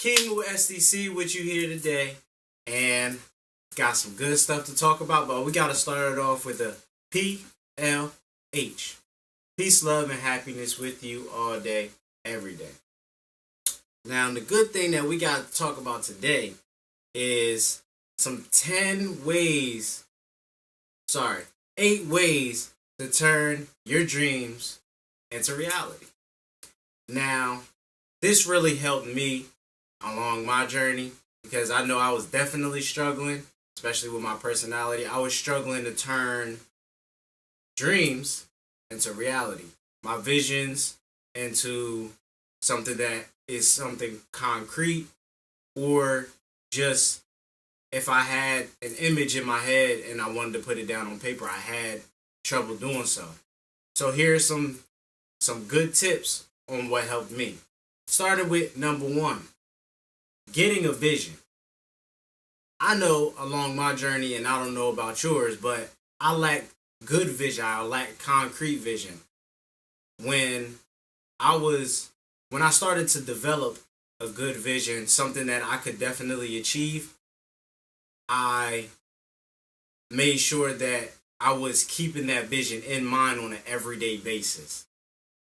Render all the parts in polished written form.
King with SDC with you here today, and got some good stuff to talk about, but we got to start it off with a PLH. Peace, love, and happiness with you all day, every day. Now, the good thing that we got to talk about today is some 8 ways to turn your dreams into reality. Now, this really helped me along my journey because I know I was definitely struggling, especially with my personality. I was struggling to turn dreams into reality, my visions into something that is something concrete, or just if I had an image in my head and I wanted to put it down on paper, I had trouble doing so. So here's some good tips on what helped me. Started with number 1, getting a vision. I know along my journey, and I don't know about yours, but I lack good vision. I lack concrete vision. When I started to develop a good vision, something that I could definitely achieve, I made sure that I was keeping that vision in mind on an everyday basis.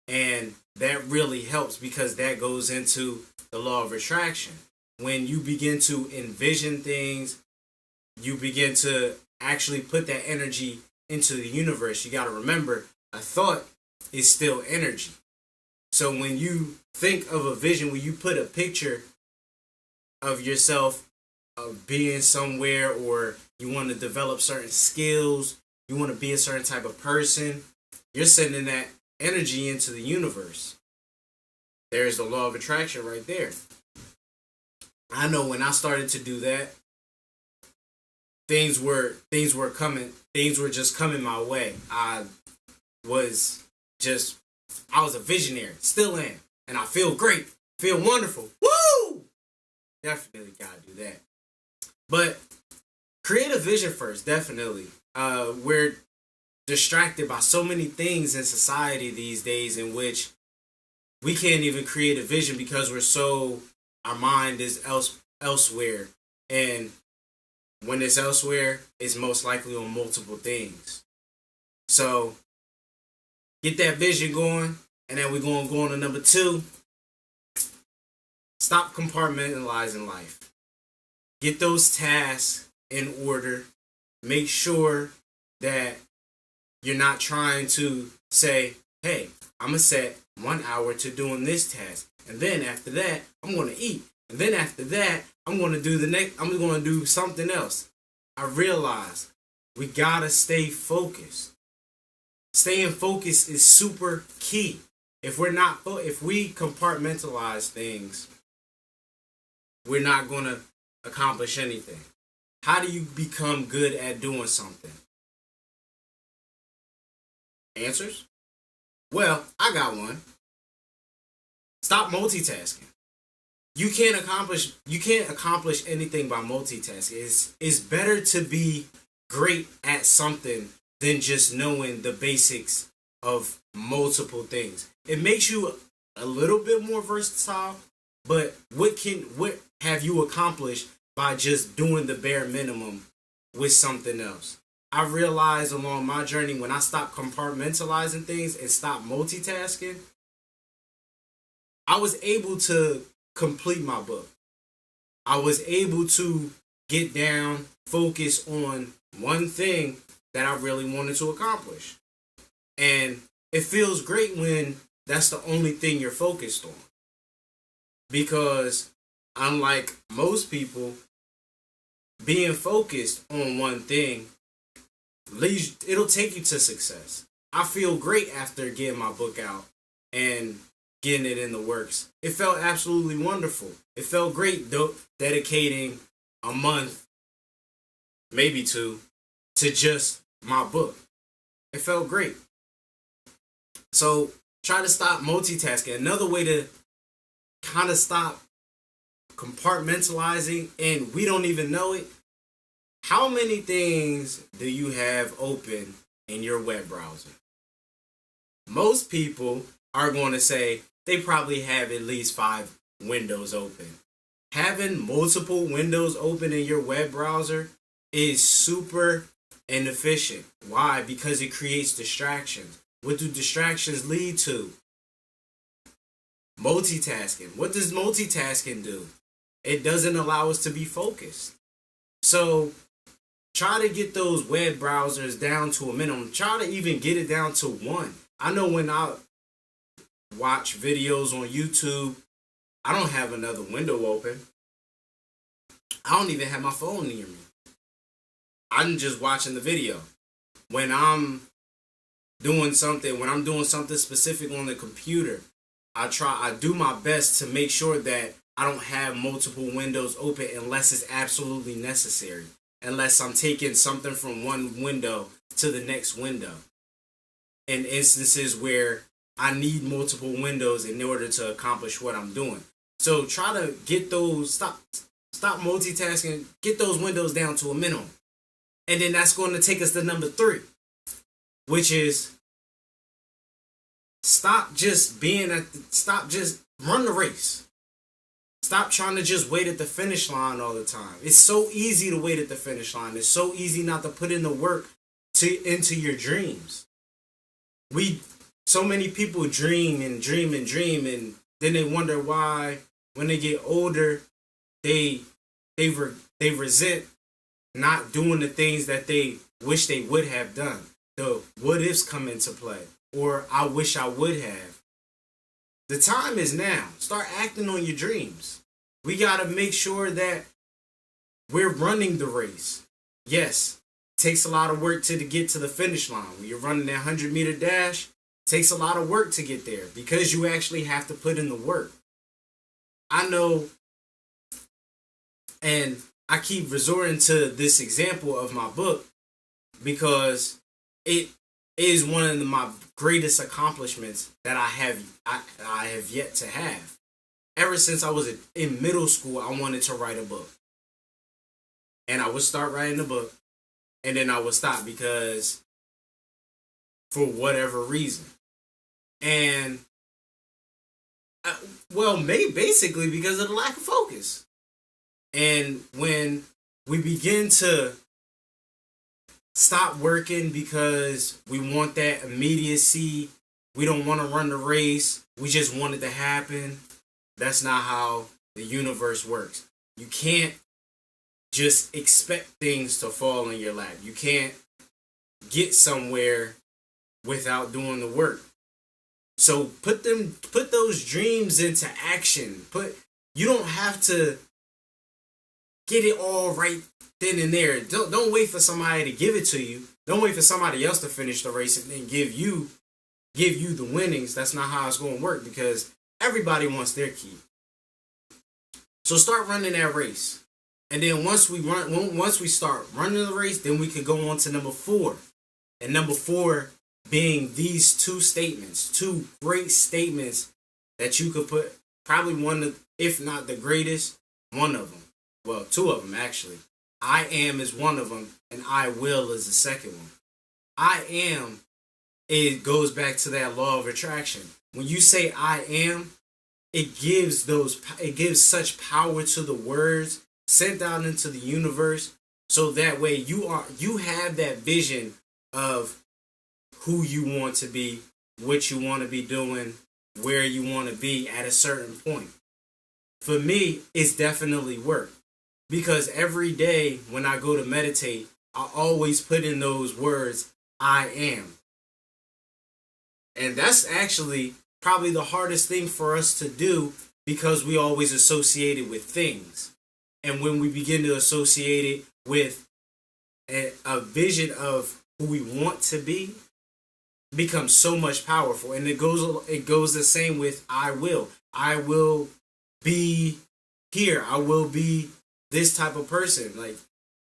And that really helps because that goes into the law of attraction. When you begin to envision things, you begin to actually put that energy into the universe. You got to remember, a thought is still energy. So when you think of a vision, when you put a picture of yourself of being somewhere, or you want to develop certain skills, you want to be a certain type of person, you're sending that energy into the universe. There's the law of attraction right there. I know when I started to do that, things were just coming my way. I was a visionary, still am, and I feel great, feel wonderful. Woo! Definitely gotta do that. But create a vision first, definitely. We're distracted by so many things in society these days in which we can't even create a vision because our mind is elsewhere. And when it's elsewhere, it's most likely on multiple things. So get that vision going, and then we're going to go on to number 2. Stop compartmentalizing life. Get those tasks in order. Make sure that you're not trying to say, hey, I'm going to set 1 hour to doing this task. And then after that, I'm going to eat. And then after that, I'm going to do something else. I realize we got to stay focused. Staying focused is super key. If we compartmentalize things, we're not going to accomplish anything. How do you become good at doing something? Answers? Well, I got one. Stop multitasking. You can't accomplish anything by multitasking. It's better to be great at something than just knowing the basics of multiple things. It makes you a little bit more versatile, but what have you accomplished by just doing the bare minimum with something else? I realized along my journey, when I stopped compartmentalizing things and stopped multitasking, I was able to complete my book. I was able to get down, focus on one thing that I really wanted to accomplish. And it feels great when that's the only thing you're focused on. Because unlike most people, being focused on one thing, it'll take you to success. I feel great after getting my book out and getting it in the works. It felt absolutely wonderful. It felt great dedicating a month, maybe 2, to just my book. It felt great. So try to stop multitasking. Another way to kind of stop compartmentalizing, and we don't even know it. How many things do you have open in your web browser? Most people are going to say they probably have at least 5 windows open. Having multiple windows open in your web browser is super inefficient. Why? Because it creates distractions. What do distractions lead to? Multitasking. What does multitasking do? It doesn't allow us to be focused. So try to get those web browsers down to a minimum. Try to even get it down to one. I know when I watch videos on YouTube, I don't have another window open. I don't even have my phone near me. I'm just watching the video. When I'm doing something specific on the computer, I do my best to make sure that I don't have multiple windows open unless it's absolutely necessary. Unless I'm taking something from one window to the next window. In instances where I need multiple windows in order to accomplish what I'm doing. So try to get those, stop multitasking, get those windows down to a minimum. And then that's going to take us to number 3, which is stop just run the race. Stop trying to just wait at the finish line all the time. It's so easy to wait at the finish line. It's so easy not to put in the work into your dreams. So many people dream, and then they wonder why when they get older, they resent not doing the things that they wish they would have done. The what ifs come into play, or I wish I would have. The time is now. Start acting on your dreams. We got to make sure that we're running the race. Yes, it takes a lot of work to get to the finish line. When you're running that 100-meter dash, it takes a lot of work to get there because you actually have to put in the work. I know, and I keep resorting to this example of my book because it is one of my greatest accomplishments that I have yet to have. Ever since I was in middle school, I wanted to write a book. And I would start writing the book, and then I would stop because for whatever reason. And maybe basically because of the lack of focus. And when we begin to stop working because we want that immediacy, we don't want to run the race, we just want it to happen, that's not how the universe works. You can't just expect things to fall in your lap. You can't get somewhere without doing the work. So put those dreams into action. You don't have to get it all right then and there. Don't wait for somebody to give it to you. Don't wait for somebody else to finish the race and then give you the winnings. That's not how it's going to work because everybody wants their key. So start running that race. And then once we start running the race, then we can go on to number 4. And number 4 being these two great statements that you could put, probably one of, if not the greatest, one of them. Well, 2 of them actually. I am is one of them, and I will is the second one. I am, it goes back to that law of attraction. When you say I am, it gives such power to the words sent out into the universe, so that way you have that vision of who you want to be, what you want to be doing, where you want to be at a certain point. For me, it's definitely work. Because every day when I go to meditate, I always put in those words, I am. And that's actually probably the hardest thing for us to do because we always associate it with things. And when we begin to associate it with a vision of who we want to be, it becomes so much powerful. And it goes the same with I will. I will be here. I will be this type of person. Like,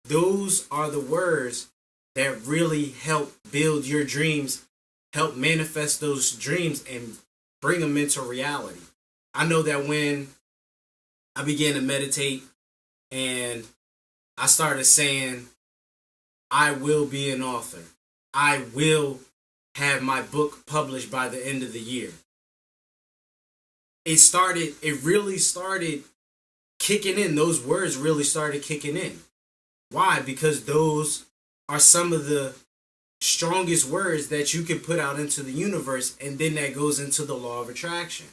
those are the words that really help build your dreams, help manifest those dreams and bring them into reality. I know that when I began to meditate and I started saying, I will be an author. I will have my book published by the end of the year. It really started kicking in. Those words really started kicking in. Why? Because those are some of the strongest words that you can put out into the universe, and then that goes into the law of attraction.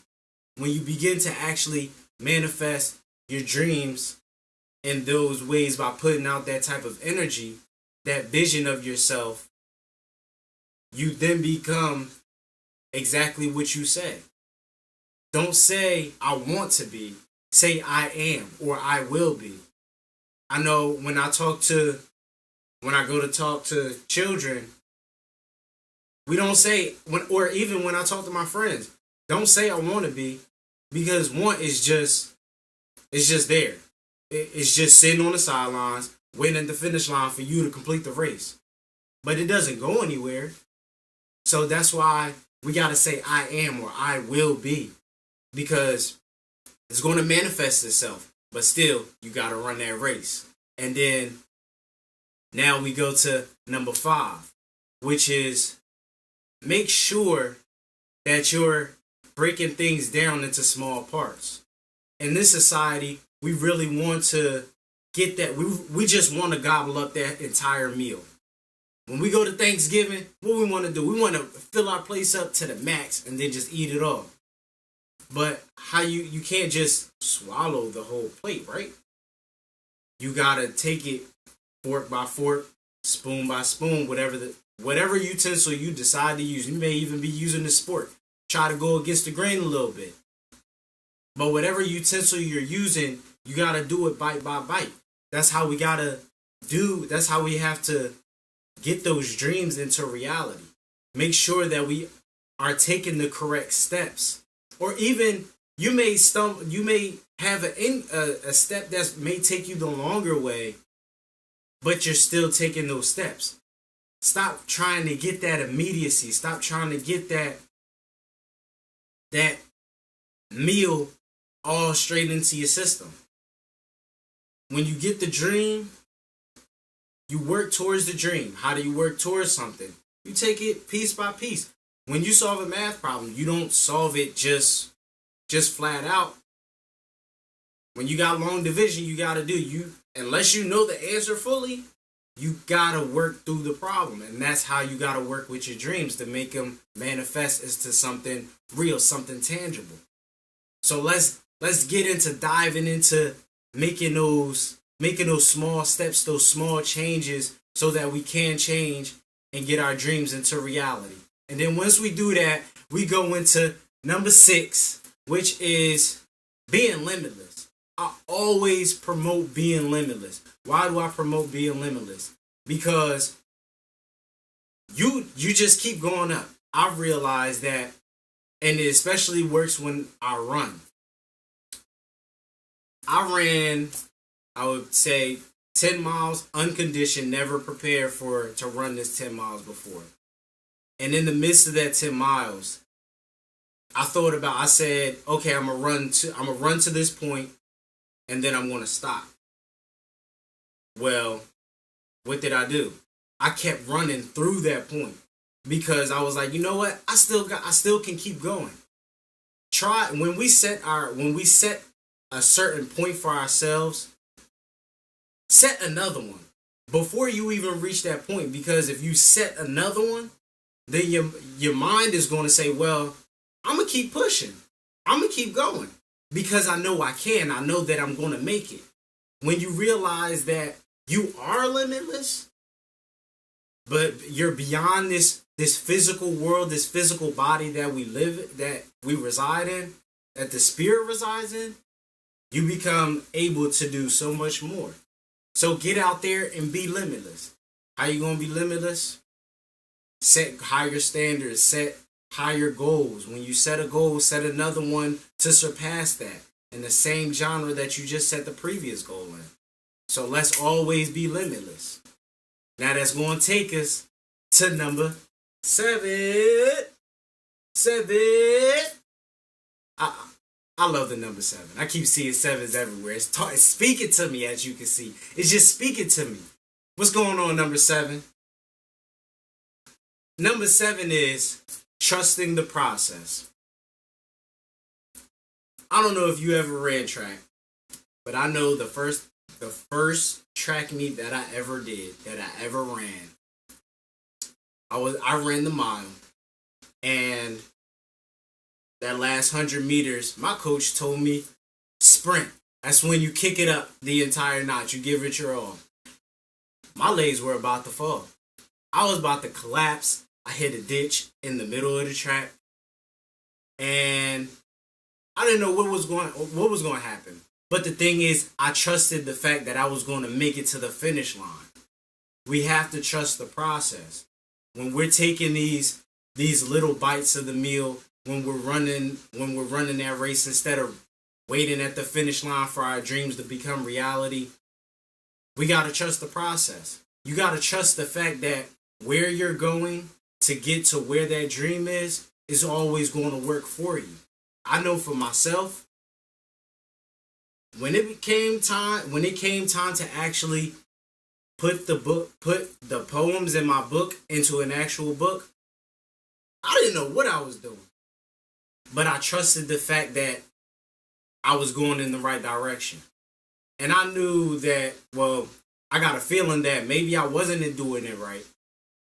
When you begin to actually manifest your dreams in those ways by putting out that type of energy, that vision of yourself, you then become exactly what you say. Don't say, I want to be. Say, I am, or I will be. I know when I go to talk to children, we don't say, or even when I talk to my friends, don't say I want to be, because want is just, it's just there. It's just sitting on the sidelines, waiting at the finish line for you to complete the race. But it doesn't go anywhere. So that's why we got to say I am or I will be, because it's going to manifest itself. But still, you got to run that race. And then now we go to number 5, which is make sure that you're breaking things down into small parts. In this society, we really want to get that. We just want to gobble up that entire meal. When we go to Thanksgiving, what we want to do? We want to fill our place up to the max and then just eat it all. But how you can't just swallow the whole plate, right? You gotta take it fork by fork, spoon by spoon, whatever utensil you decide to use. You may even be using the spork. Try to go against the grain a little bit. But whatever utensil you're using, you gotta do it bite by bite. That's how we that's how we have to get those dreams into reality. Make sure that we are taking the correct steps. Or even you may have a step that may take you the longer way, but you're still taking those steps. Stop trying to get that immediacy. Stop trying to get that meal all straight into your system. When you get the dream, you work towards the dream. How do you work towards something? You take it piece by piece. When you solve a math problem, you don't solve it just flat out. When you got long division, you got to unless you know the answer fully, you got to work through the problem. And that's how you got to work with your dreams to make them manifest into something real, something tangible. So let's get into diving into making those small steps, those small changes, so that we can change and get our dreams into reality. And then once we do that, we go into number 6, which is being limitless. I always promote being limitless. Why do I promote being limitless? Because you just keep going up. I've realized that, and it especially works when I run. I ran, I would say, 10 miles unconditioned, never prepared to run this 10 miles before. And in the midst of that 10 miles, I said, okay, I'm gonna run to this point, and then I'm gonna stop. Well, what did I do? I kept running through that point because I was like, you know what? I still can keep going. When we set a certain point for ourselves, set another one before you even reach that point, because if you set another one, then your mind is going to say, well, I'm going to keep pushing. I'm going to keep going because I know I can. I know that I'm going to make it. When you realize that you are limitless, but you're beyond this physical world, this physical body that we reside in, that the spirit resides in, you become able to do so much more. So get out there and be limitless. How you going to be limitless? Set higher standards, set higher goals. When you set a goal, set another one to surpass that in the same genre that you just set the previous goal in. So let's always be limitless. Now that's going to take us to number 7. 7. I love the number 7. I keep seeing 7s everywhere. It's speaking to me, as you can see. It's just speaking to me. What's going on, number 7? Number 7 is trusting the process. I don't know if you ever ran track, but I know the first track meet that I ever did, that I ever ran, I ran the mile, and that last 100 meters, my coach told me sprint. That's when you kick it up the entire notch. You give it your all. My legs were about to fall. I was about to collapse. I hit a ditch in the middle of the track, and I didn't know what was going to happen. But the thing is, I trusted the fact that I was going to make it to the finish line. We have to trust the process. When we're taking these little bites of the meal, when we're running that race, instead of waiting at the finish line for our dreams to become reality, we got to trust the process. You got to trust the fact that where you're going to get to where that dream is always going to work for you. I know for myself, when it came time to actually put the poems in my book into an actual book, I didn't know what I was doing. But I trusted the fact that I was going in the right direction. And I knew that, well, I got a feeling that maybe I wasn't doing it right.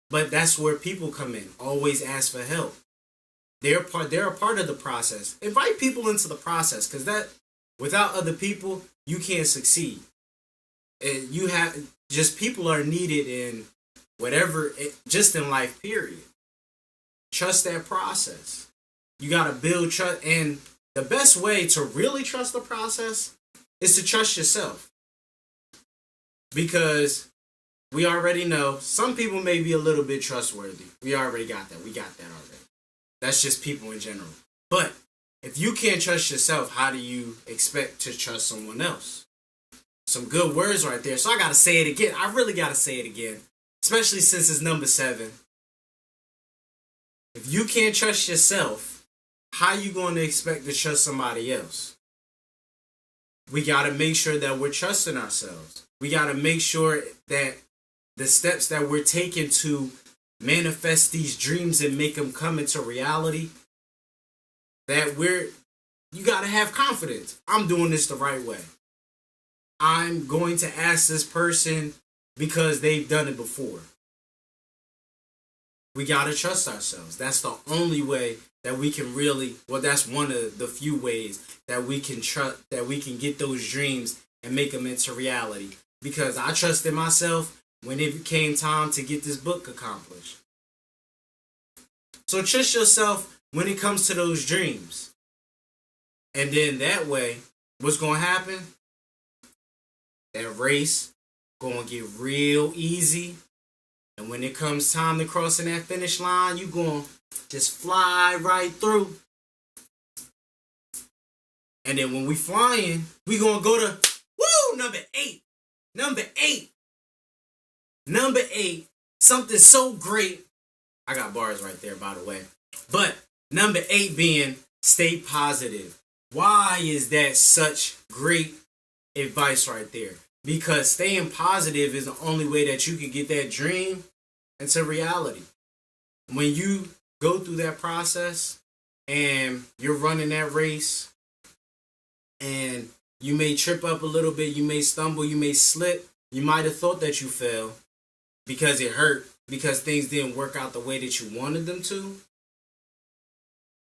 But that's where people come in. Always ask for help. They're a part of the process. Invite people into the process, because that without other people, you can't succeed. And people are needed in whatever, just in life, period. Trust that process. You got to build trust. And the best way to really trust the process is to trust yourself. Because we already know some people may be a little bit trustworthy. We already got that. We got that already. That's just people in general. But if you can't trust yourself, how do you expect to trust someone else? Some good words right there. So I got to say it again. I really got to say it again. Especially since it's number 7. If you can't trust yourself, how you going to expect to trust somebody else? We got to make sure that we're trusting ourselves. We got to make sure that the steps that we're taking to manifest these dreams and make them come into reality, that you got to have confidence. I'm doing this the right way. I'm going to ask this person because they've done it before. We got to trust ourselves. That's the only way that we can that's one of the few ways that we can trust, that we can get those dreams and make them into reality. Because I trusted myself when it came time to get this book accomplished. So trust yourself when it comes to those dreams. And then that way, what's going to happen? That race going to get real easy. And when it comes time to crossing that finish line, you going to just fly right through. And then when we flying, we going to go to, number 8. Number 8. Number 8. Something so great. I got bars right there, by the way. But number 8 being stay positive. Why is that such great advice right there? Because staying positive is the only way that you can get that dream into reality. When you go through that process and you're running that race and you may trip up a little bit, you may stumble, you may slip, you might have thought that you fell because it hurt, because things didn't work out the way that you wanted them to.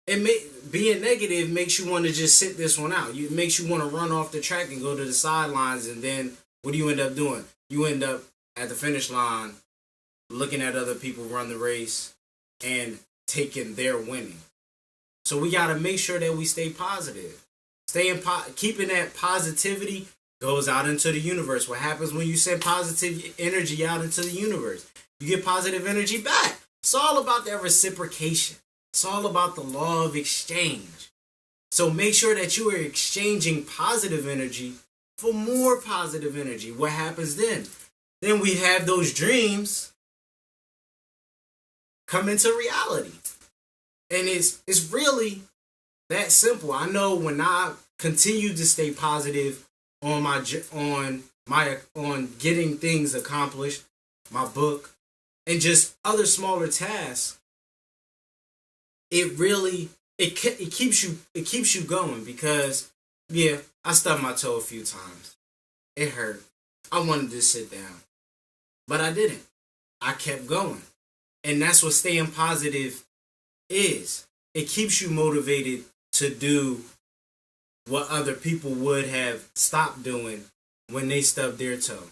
Being negative makes you want to just sit this one out. It makes you want to run off the track and go to the sidelines, and then what do you end up doing? You end up at the finish line looking at other people run the race and taking their winning. So we got to make sure that we stay positive. Keeping that positivity goes out into the universe. What happens when you send positive energy out into the universe? You get positive energy back. It's all about that reciprocation. It's all about the law of exchange. So make sure that you are exchanging positive energy for more positive energy. What happens then? Then we have those dreams come into reality. And it's really that simple. I know when I continue to stay positive on getting things accomplished, my book, and just other smaller tasks, it keeps you going, because Yeah, I stubbed my toe a few times. It hurt. I wanted to sit down, but I didn't. I kept going. And that's what staying positive is. It keeps you motivated to do what other people would have stopped doing when they stubbed their toe.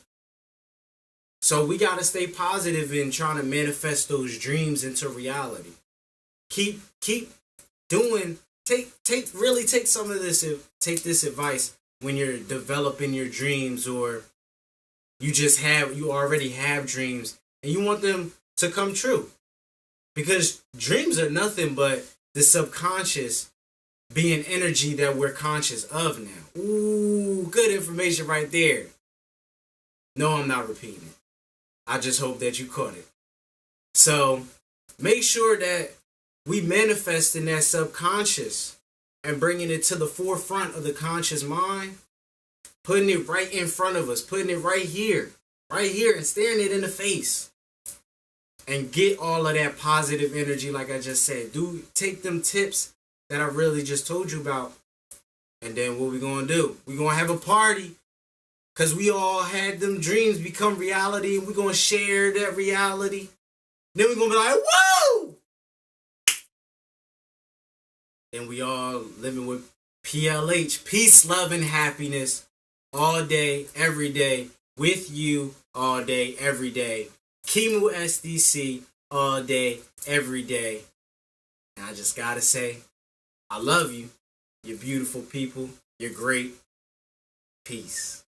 So we got to stay positive in trying to manifest those dreams into reality. Keep doing take some of this, take this advice when you're developing your dreams, or you already have dreams and you want them to come true. Because dreams are nothing but the subconscious being energy that we're conscious of now. Ooh, good information right there. No, I'm not repeating it. I just hope that you caught it. So make sure that we manifest in that subconscious and bringing it to the forefront of the conscious mind, putting it right in front of us, putting it right here, and staring it in the face. And get all of that positive energy, like I just said. Take them tips that I really just told you about. And then what we gonna do? We gonna have a party. Because we all had them dreams become reality. And we gonna share that reality. Then we gonna be like, whoa! And we all living with PLH. Peace, love, and happiness. All day, every day. With you all day, every day. Kimu SDC all day, every day. And I just gotta say, I love you. You're beautiful people. You're great. Peace.